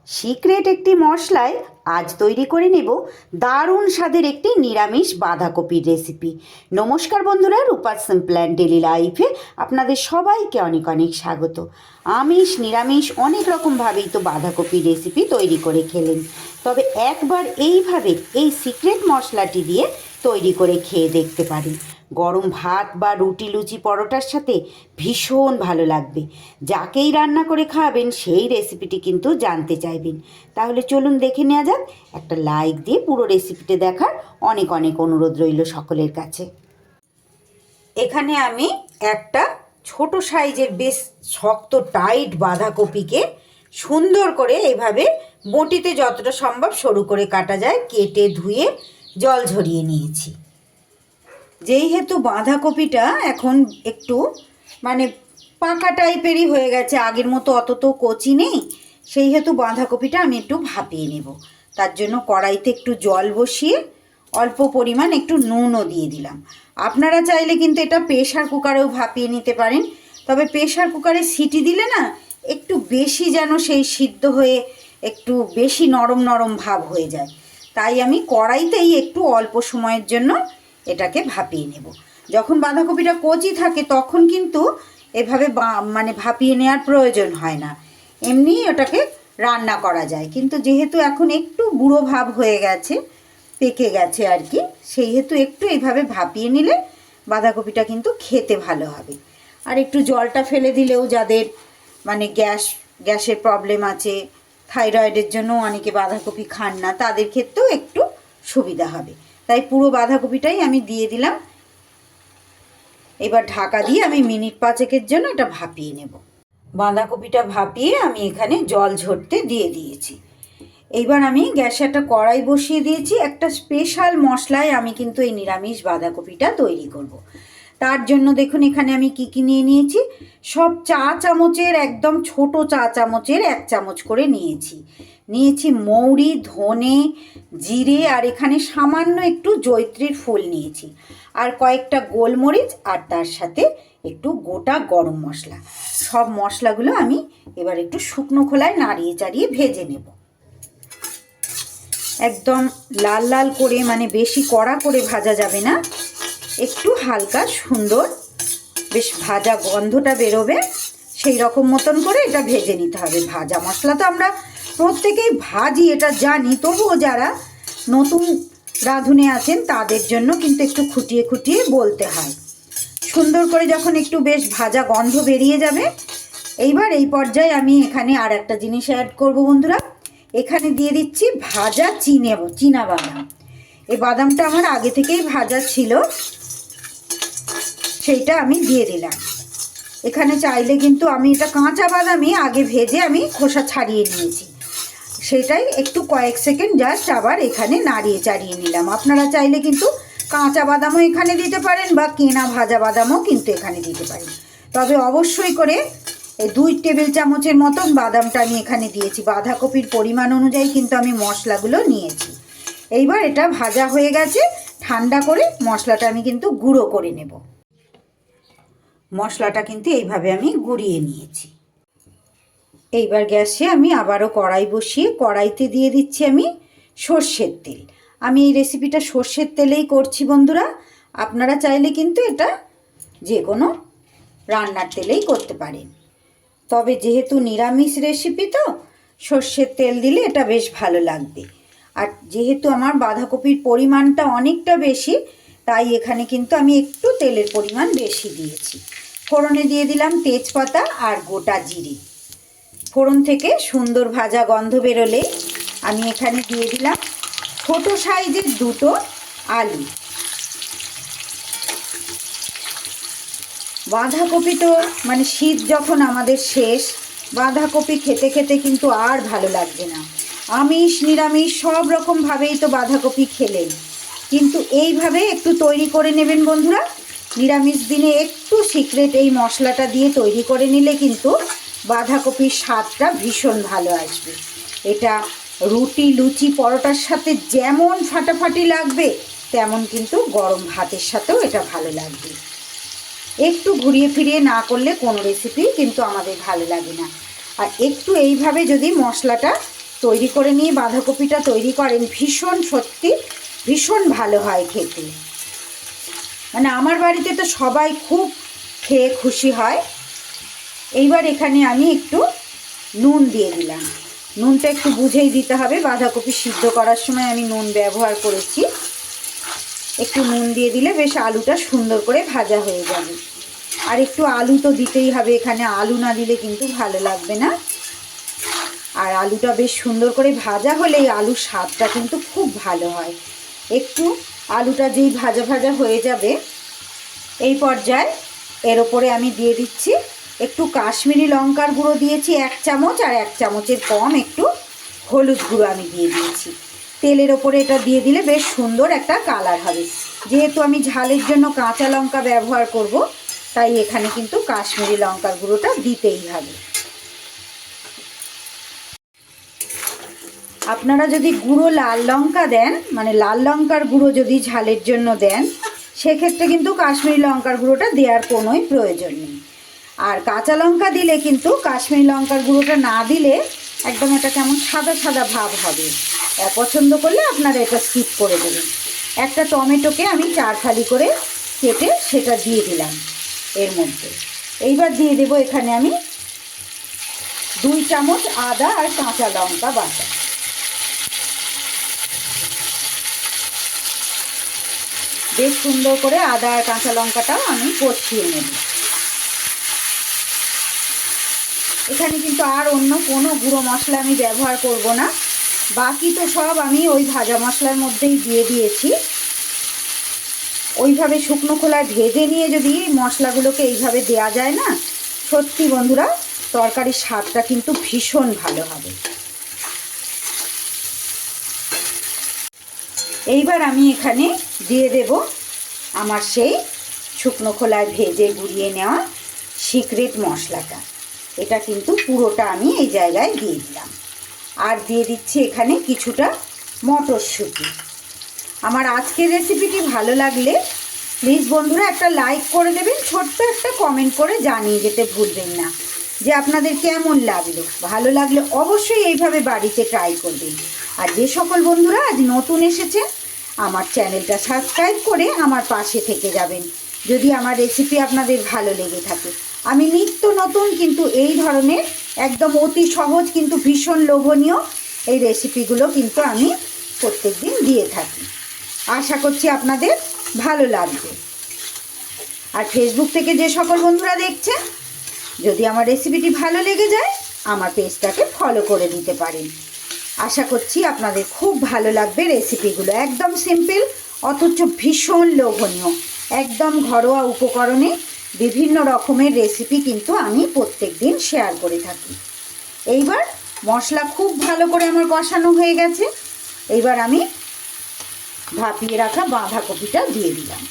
Secret একটি মশলায় আজ তৈরি করে নেব দারুণ স্বাদের একটি নিরামিষ বাঁধাকপির রেসিপি। নমস্কার বন্ধুরা, রূপার সিম্পল অ্যান্ড ডেলি লাইফে আপনাদের সবাইকে অনেক অনেক স্বাগত। আমিষ নিরামিষ অনেক রকমভাবেই তো বাঁধাকপির রেসিপি তৈরি করে খেলেন, তবে একবার এইভাবে এই সিক্রেট মশলাটি দিয়ে তৈরি করে খেয়ে দেখতে পারেন। গরম ভাত বা রুটি লুচি পরোটার সাথে ভীষণ ভালো লাগবে। যাকেই রান্না করে খাওয়াবেন সেই রেসিপিটি কিন্তু জানতে চাইবেন। তাহলে চলুন দেখে নেওয়া যাক। একটা লাইক দিয়ে পুরো রেসিপিটি দেখার অনেক অনেক অনুরোধ রইল সকলের কাছে। এখানে আমি একটা ছোট সাইজের বেশ শক্ত টাইট বাঁধাকপিকে সুন্দর করে এইভাবে বটিতে যতটা সম্ভব সরু করে কাটা যায় কেটে ধুয়ে জল ঝরিয়ে নিয়েছি। যেহেতু বাঁধাকপিটা এখন একটু পাকা টাইপেরই হয়ে গেছে, আগের মতো অত তো কচি নেই, সেই হেতু বাঁধাকপিটা আমি একটু ভাপিয়ে নেব। তার জন্য কড়াইতে একটু জল বসিয়ে অল্প পরিমাণ একটু নুনও দিয়ে দিলাম। আপনারা চাইলে কিন্তু এটা প্রেশার কুকারেও ভাপিয়ে নিতে পারেন, তবে প্রেশার কুকারে সিটি দিলে না একটু বেশি যেন সেই সিদ্ধ হয়ে একটু বেশি নরম নরম ভাব হয়ে যায়। তাই আমি কড়াইতেই একটু অল্প সময়ের জন্য এটাকে ভাপিয়ে নেব। যখন বাঁধাকপিটা কচি থাকে তখন কিন্তু এভাবে ভাপিয়ে নেওয়ার প্রয়োজন হয় না, এমনি ওটাকে রান্না করা যায়। কিন্তু যেহেতু এখন একটু বুড়ো ভাব হয়ে গেছে, পেকে গেছে আর কি, সেই হেতু একটু এইভাবে ভাপিয়ে নিলে বাঁধাকপিটা কিন্তু খেতে ভালো হবে। আর একটু জলটা ফেলে দিলেও যাদের গ্যাসের প্রবলেম আছে, থাইরয়েডের জন্য অনেকে বাঁধাকপি খান না, তাদের ক্ষেত্রেও একটু সুবিধা হবে। তাই পুরো বাঁধাকপিটাই আমি দিয়ে দিলাম। এবার ঢাকা দিয়ে আমি মিনিট 5 জন্য এটা ভাপিয়ে নেব। বাঁধাকপিটা ভাপিয়ে আমি এখানে জল ঝরতে দিয়ে দিয়েছি। এইবার আমি গ্যাসে একটা কড়াই বসিয়ে দিয়েছি। একটা স্পেশাল মশলায় আমি কিন্তু এই নিরামিষ বাঁধাকপিটা তৈরি করব। তার জন্য দেখুন এখানে আমি কি নিয়ে নিয়েছি। সব চা চামচের একদম ছোট চা চামচের 1 চামচ করে নিয়েছি মৌরি, ধনে, জিরে, আর এখানে সামান্য একটু জয়িত্রীর ফুল নিয়েছি, আর কয়েকটা গোলমরিচ, আর তার সাথে একটু গোটা গরম মশলা। সব মশলাগুলো আমি এবার একটু শুকনো খোলায় নাড়িয়ে চাড়িয়ে ভেজে নেব। একদম লাল লাল করে, বেশি কড়া করে ভাজা যাবে না, একটু হালকা সুন্দর বেশ ভাজা গন্ধটা বেরোবে সেই রকম মতন করে এটা ভেজে নিতে হবে। ভাজা মশলা তো আমরা প্রত্যেকেই ভাজি, এটা জানি, তবুও যারা নতুন রাঁধুনে আছেন তাদের জন্য কিন্তু একটু খুঁটিয়ে খুঁটিয়ে বলতে হয়। সুন্দর করে যখন একটু বেশ ভাজা গন্ধ বেরিয়ে যাবে, এইবার এই পর্যায়ে আমি এখানে আর একটা জিনিস অ্যাড করব বন্ধুরা। এখানে দিয়ে দিচ্ছি ভাজা চীনা বাদাম। এই বাদামটা আমার আগে থেকেই ভাজা ছিল, সেইটা আমি দিয়ে দিলাম। এখানে চাইলে কিন্তু আমি এটা কাঁচা বাদামই আগে ভেজে আমি খোসা ছাড়িয়ে নিয়েছি, সেটাই একটু কয়েক সেকেন্ড জাস্ট আবার এখানে নাড়িয়ে চাড়িয়ে নিলাম। আপনারা চাইলে কিন্তু কাঁচা বাদামও এখানে দিতে পারেন বা কেনা ভাজা বাদামও কিন্তু এখানে দিতে পারেন, তবে অবশ্যই করে এই 2 টেবিল চামচের মতন বাদামটা আমি এখানে দিয়েছি। বাঁধাকপির পরিমাণ অনুযায়ী কিন্তু আমি মশলাগুলো নিয়েছি। এইবার এটা ভাজা হয়ে গেছে, ঠান্ডা করে মশলাটা আমি কিন্তু গুঁড়ো করে নেব। মশলাটা কিন্তু এইভাবে আমি গুঁড়িয়ে নিয়েছি। এইবার গ্যাসে আমি আবারও কড়াই বসিয়ে কড়াইতে দিয়ে দিচ্ছি আমি সর্ষের তেল। আমি এই রেসিপিটা সর্ষের তেলেই করছি বন্ধুরা, আপনারা চাইলে কিন্তু এটা যে কোনো রান্নার তেলেই করতে পারেন, তবে যেহেতু নিরামিষ রেসিপি তো সর্ষের তেল দিলে এটা বেশ ভালো লাগবে। আর যেহেতু আমার বাঁধাকপির পরিমাণটা অনেকটা বেশি, তাই এখানে কিন্তু আমি একটু তেলের পরিমাণ বেশি দিয়েছি। ফোড়নে দিয়ে দিলাম তেজপাতা আর গোটা জিরে। ফোড়ন থেকে সুন্দর ভাজা গন্ধ বেরোলে আমি এখানে দিয়ে দিলাম ছোট সাইজের 2টো আলু। বাঁধাকপি তো শীত যখন আমাদের শেষ, বাঁধাকপি খেতে খেতে কিন্তু আর ভালো লাগবে না। আমিষ নিরামিষ সব রকমভাবেই তো বাঁধাকপি খেলেন, কিন্তু এইভাবে একটু তৈরি করে নেবেন বন্ধুরা। নিরামিষ দিনে একটু সিক্রেট এই মশলাটা দিয়ে তৈরি করে নিলে কিন্তু বাঁধাকপির স্বাদটা ভীষণ ভালো আসবে। এটা রুটি লুচি পরোটার সাথে যেমন ফাটাফাটি লাগবে, তেমন কিন্তু গরম ভাতের সাথেও এটা ভালো লাগবে। একটু ঘুরিয়ে ফিরিয়ে না করলে কোনো রেসিপি কিন্তু আমাদের ভালো লাগে না। আর একটু এইভাবে যদি মশলাটা তৈরি করে নিয়ে বাঁধাকপিটা তৈরি করেন, ভীষণ সত্যি ভীষণ ভালো হয় খেতে। মানে আমার বাড়িতে তো সবাই খুব খেয়ে খুশি হয়। এইবার এখানে আমি একটু নুন দিয়ে দিলাম। নুনটা একটু বুঝেই দিতে হবে, বাঁধাকপি সিদ্ধ করার সময় আমি নুন ব্যবহার করেছি। একটু নুন দিয়ে দিলে বেশ আলুটা সুন্দর করে ভাজা হয়ে যাবে। আর একটু আলু তো দিতেই হবে, এখানে আলু না দিলে কিন্তু ভালো লাগবে না। আর আলুটা বেশ সুন্দর করে ভাজা হলে এই আলুর স্বাদটা কিন্তু খুব ভালো হয়। একটু আলুটা যেই ভাজা ভাজা হয়ে যাবে, এই পর্যায়ে এর ওপরে আমি দিয়ে দিচ্ছি একটু কাশ্মীরি লঙ্কার গুঁড়ো দিয়েছি 1 চামচ, আর 1 চামচের কম একটু হলুদ গুঁড়ো আমি দিয়ে দিয়েছি। তেলের ওপরে এটা দিয়ে দিলে বেশ সুন্দর একটা কালার হবে। যেহেতু আমি ঝালের জন্য কাঁচা লঙ্কা ব্যবহার করব, তাই এখানে কিন্তু কাশ্মীরি লঙ্কার গুঁড়োটা দিতেই হবে। আপনারা যদি গুঁড়ো লাল লঙ্কা দেন, মানে লাল লঙ্কার গুঁড়ো যদি ঝালের জন্য দেন, সেক্ষেত্রে কিন্তু কাশ্মীরি লঙ্কার গুঁড়োটা দেওয়ার কোনোই প্রয়োজন নেই। আর কাঁচা লঙ্কা দিলে কিন্তু কাশ্মীরি লঙ্কার গুঁড়োটা না দিলে একদম এটা কেমন সাদা সাদা ভাব হবে। অপছন্দ করলে আপনারা এটা স্কিপ করে দেবেন। একটা টমেটোকে আমি 4 ফালি করে কেটে সেটা দিয়ে দিলাম এর মধ্যে। এইবার দিয়ে দেব এখানে আমি 2 চামচ আদা আর কাঁচা লঙ্কা বাটা। বেশ সুন্দর করে আদা আর কাঁচা লঙ্কাটাও আমি কষিয়ে নেব। এখানে কিন্তু আর অন্য কোনো গুঁড়ো মশলা আমি ব্যবহার করব না। বাকি তো সব আমি ওই ভাজা মশলার মধ্যেই দিয়ে দিয়েছি। ওইভাবে শুকনো খোলায় ভেজে নিয়ে যদি মশলাগুলোকে এইভাবে দেয়া যায় না, সত্যি বন্ধুরা তরকারির স্বাদটা কিন্তু ভীষণ ভালো হবে। এইবার আমি এখানে দিয়ে দেব আমার সেই শুকনো খোলায় ভেজে গুঁড়িয়ে নেওয়া সিক্রেট মশলাটা। এটা কিন্তু পুরোটা আমি এই জায়গায় দিয়ে দিলাম। আর দিয়ে দিচ্ছি এখানে কিছুটা মটরশুঁটি। আমার আজকের রেসিপিটি ভালো লাগলে প্লিজ বন্ধুরা একটা লাইক করে দেবেন, ছোট্ট একটা কমেন্ট করে জানিয়ে যেতে ভুলবেন না যে আপনাদের কেমন লাগলো। ভালো লাগলে অবশ্যই এইভাবে বাড়িতে ট্রাই করবেন। আর যে সকল বন্ধুরা আজ নতুন এসেছেন, আমার চ্যানেলটা সাবস্ক্রাইব করে আমার পাশে থেকে যাবেন যদি আমার রেসিপি আপনাদের ভালো লেগে থাকে। আমি নিত্য নতুন কিন্তু এই ধরনের একদম অতি সহজ কিন্তু ভীষণ লোভনীয় এই রেসিপিগুলো কিন্তু আমি প্রত্যেক দিন দিয়ে থাকি। আশা করছি আপনাদের ভালো লাগবে। আর ফেসবুক থেকে যে সকল বন্ধুরা দেখছেন, যদি আমার রেসিপিটি ভালো লেগে যায় আমার পেজটাকে ফলো করে দিতে পারেন। আশা করছি আপনাদের খুব ভালো লাগবে রেসিপিগুলো। একদম সিম্পল অথচ ভীষণ লোভনীয়, একদম ঘরোয়া উপকরণে বিভিন্ন রকমের রেসিপি কিন্তু আমি প্রত্যেক দিন শেয়ার করে থাকি। এইবার মশলা খুব ভালো করে আমার কষানো হয়ে গেছে। এইবার আমি ভাপিয়ে রাখা বাঁধাকপিটা দিয়ে দিলাম।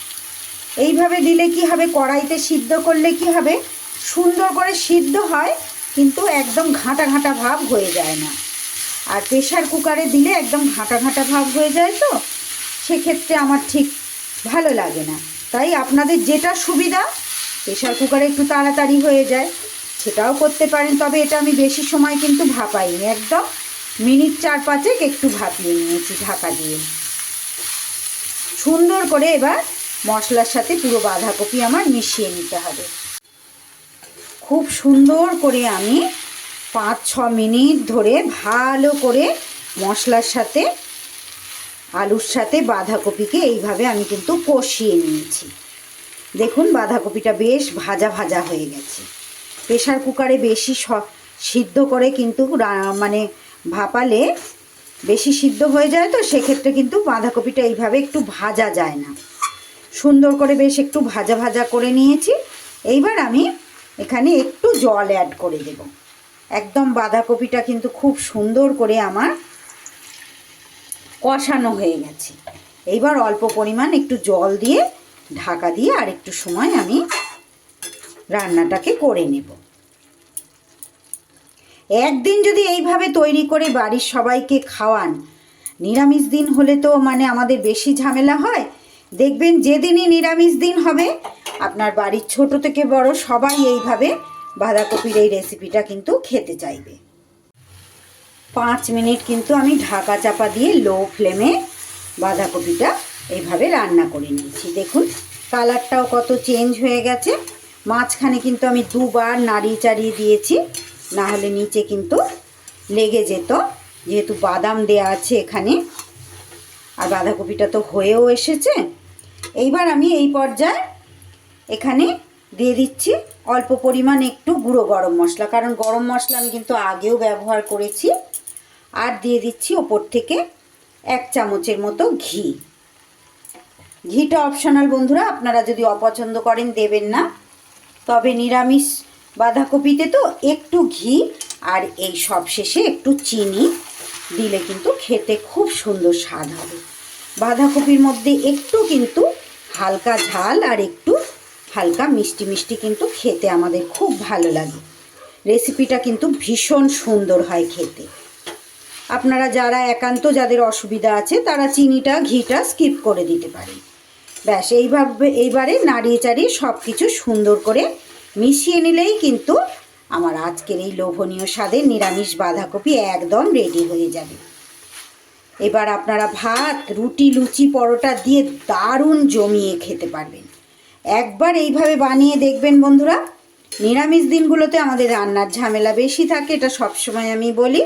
এইভাবে দিলে কি হবে, কড়াইতে সিদ্ধ করলে কি হবে, সুন্দর করে সিদ্ধ হয় কিন্তু একদম ঘাঁটা ঘাঁটা ভাব হয়ে যায় না। আর প্রেশার কুকারে দিলে একদম ঘাঁটা ঘাঁটা ভাব হয়ে যায়, তো সেক্ষেত্রে আমার ঠিক ভালো লাগে না। তাই আপনাদের যেটা সুবিধা, প্রেশার কুকারে একটু তাড়াতাড়ি হয়ে যায় সেটাও করতে পারেন। তবে এটা আমি বেশি সময় কিন্তু ভাপাইনি, একদম মিনিট 4-5 একটু ভাপিয়ে নিয়েছি ঢাকা দিয়ে। সুন্দর করে এবার মশলার সাথে পুরো বাঁধাকপি আমার মিশিয়ে নিতে হবে। খুব সুন্দর করে আমি 5-6 মিনিট ধরে ভালো করে মশলার সাথে আলুর সাথে বাঁধাকপিকে এইভাবে আমি কিন্তু কষিয়ে নিয়েছি। দেখুন বাঁধাকপিটা বেশ ভাজা ভাজা হয়ে গেছে। প্রেশার কুকারে বেশি সিদ্ধ করে কিন্তু মানে ভাপালে বেশি সিদ্ধ হয়ে যায়, তো সেক্ষেত্রে কিন্তু বাঁধাকপিটা এইভাবে একটু ভাজা যায় না। সুন্দর করে বেশ একটু ভাজা ভাজা করে নিয়েছি। এইবার আমি এখানে একটু জল অ্যাড করে দেব। একদম বাঁধাকপিটা কিন্তু খুব সুন্দর করে আমার কষানো হয়ে গেছে। এইবার অল্প পরিমাণ একটু জল দিয়ে ঢাকা দিয়ে আর একটু সময় আমি রান্নাটাকে করে নেব। একদিন যদি এইভাবে তৈরি করে বাড়ির সবাইকে খাওয়ান, নিরামিষ দিন হলে তো মানে আমাদের বেশি ঝামেলা হয়। দেখবেন যেদিনই নিরামিষ দিন হবে আপনার বাড়ির ছোট থেকে বড় সবাই এইভাবে বাঁধাকপির এই রেসিপিটা কিন্তু খেতে চাইবে। 5 মিনিট কিন্তু আমি ঢাকা চাপা দিয়ে লো ফ্লেমে বাঁধাকপিটা এইভাবে রান্না করে নিয়েছি। দেখুন কালারটাও কত চেঞ্জ হয়ে গেছে। মাঝখানে কিন্তু আমি দুবার নাড়িয়ে চাড়িয়ে দিয়েছি, না হলে নিচে কিন্তু লেগে যেত, যেহেতু বাদাম দেয়া আছে এখানে। আর বাঁধাকপিটা তো হয়েও এসেছে। এইবার আমি এই পর্যায়ে এখানে দিয়ে দিচ্ছি অল্প পরিমাণ একটু গুঁড়ো গরম মশলা, কারণ গরম মশলা আমি কিন্তু আগেও ব্যবহার করেছি। আর দিয়ে দিচ্ছি ওপর থেকে 1 চামচের মতো ঘি। ঘিটা অপশনাল বন্ধুরা, আপনারা যদি অপছন্দ করেন দেবেন না। তবে নিরামিষ বাঁধাকপিতে তো একটু ঘি আর এই সব শেষে একটু চিনি দিলে কিন্তু খেতে খুব সুন্দর স্বাদ হবে। বাঁধাকপির মধ্যে একটু কিন্তু হালকা ঝাল আর একটু হালকা মিষ্টি মিষ্টি কিন্তু খেতে আমাদের খুব ভালো লাগে। রেসিপিটা কিন্তু ভীষণ সুন্দর হয় খেতে। আপনারা যারা একান্ত যাদের অসুবিধা আছে তারা চিনিটা ঘিটা স্কিপ করে দিতে পারেন। ব্যাস এইবারে নাড়িয়ে চাড়িয়ে সব কিছু সুন্দর করে মিশিয়ে নিলেই কিন্তু আমার আজকের এই লোভনীয় স্বাদের নিরামিষ বাঁধাকপি একদম রেডি হয়ে যাবে। এবার আপনারা ভাত, রুটি, লুচি, পরোটা দিয়ে দারুণ জমিয়ে খেতে পারবেন। একবার এইভাবে বানিয়ে দেখবেন বন্ধুরা। নিরামিষ দিনগুলোতে আমাদের রান্নার ঝামেলা বেশি থাকে, এটা সবসময় আমি বলি,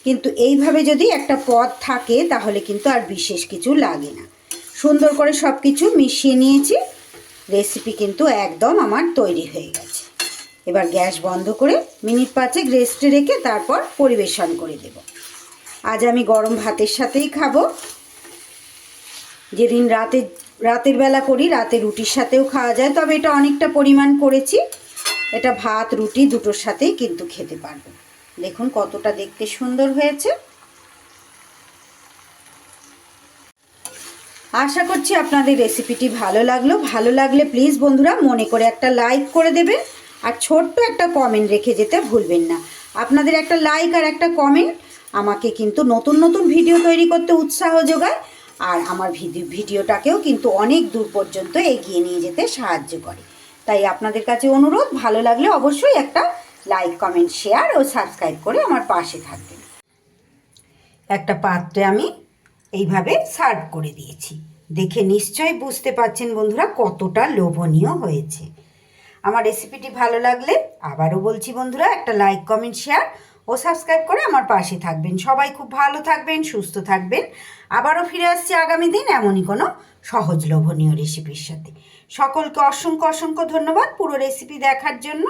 কিন্তু এইভাবে যদি একটা পদ থাকে তাহলে কিন্তু আর বিশেষ কিছু লাগে না। সুন্দর করে সব কিছু মিশিয়ে নিয়েছি। রেসিপি কিন্তু একদম আমার তৈরি হয়ে গেছে। এবার গ্যাস বন্ধ করে মিনিট 5 রেস্টে রেখে তারপর পরিবেশন করে দেব। আজ আমি গরম ভাতের সাথেই খাবো। যেদিন রাতের বেলা করি রাতে রুটির সাথেও খাওয়া যায়, তবে এটা অনেকটা পরিমাণ করেছি। এটা ভাত রুটি দুটোর সাথেই কিন্তু খেতে পারবো। দেখুন কতটা দেখতে সুন্দর হয়েছে। আশা করছি আপনাদের রেসিপিটি ভালো লাগলে প্লিজ বন্ধুরা মনে করে একটা লাইক করে দেবেন, আর ছোট্ট একটা কমেন্ট রেখে যেতে ভুলবেন না। আপনাদের একটা লাইক আর একটা কমেন্ট আমাকে কিন্তু নতুন নতুন ভিডিও তৈরি করতে উৎসাহ যোগায়, আর আমার ভিডিওটাকেও কিন্তু অনেক দূর পর্যন্ত এগিয়ে নিয়ে যেতে সাহায্য করে। তাই আপনাদের কাছে অনুরোধ, ভালো লাগলে অবশ্যই একটা লাইক, কমেন্ট, শেয়ার ও সাবস্ক্রাইব করে আমার পাশে থাকবেন। একটা পাত্রে আমি এইভাবে সার্ভ করে দিয়েছি। দেখে নিশ্চয়ই বুঝতে পারছেন বন্ধুরা কতটা লোভনীয় হয়েছে। আমার রেসিপিটি ভালো লাগলে আবারও বলছি বন্ধুরা, একটা লাইক, কমেন্ট, শেয়ার ও সাবস্ক্রাইব করে আমার পাশে থাকবেন। সবাই খুব ভালো থাকবেন, সুস্থ থাকবেন। আবারও ফিরে আসছি আগামী দিন এমনই কোনো সহজ লোভনীয় রেসিপির সাথে। সকলকে অসংখ্য অসংখ্য ধন্যবাদ পুরো রেসিপি দেখার জন্য।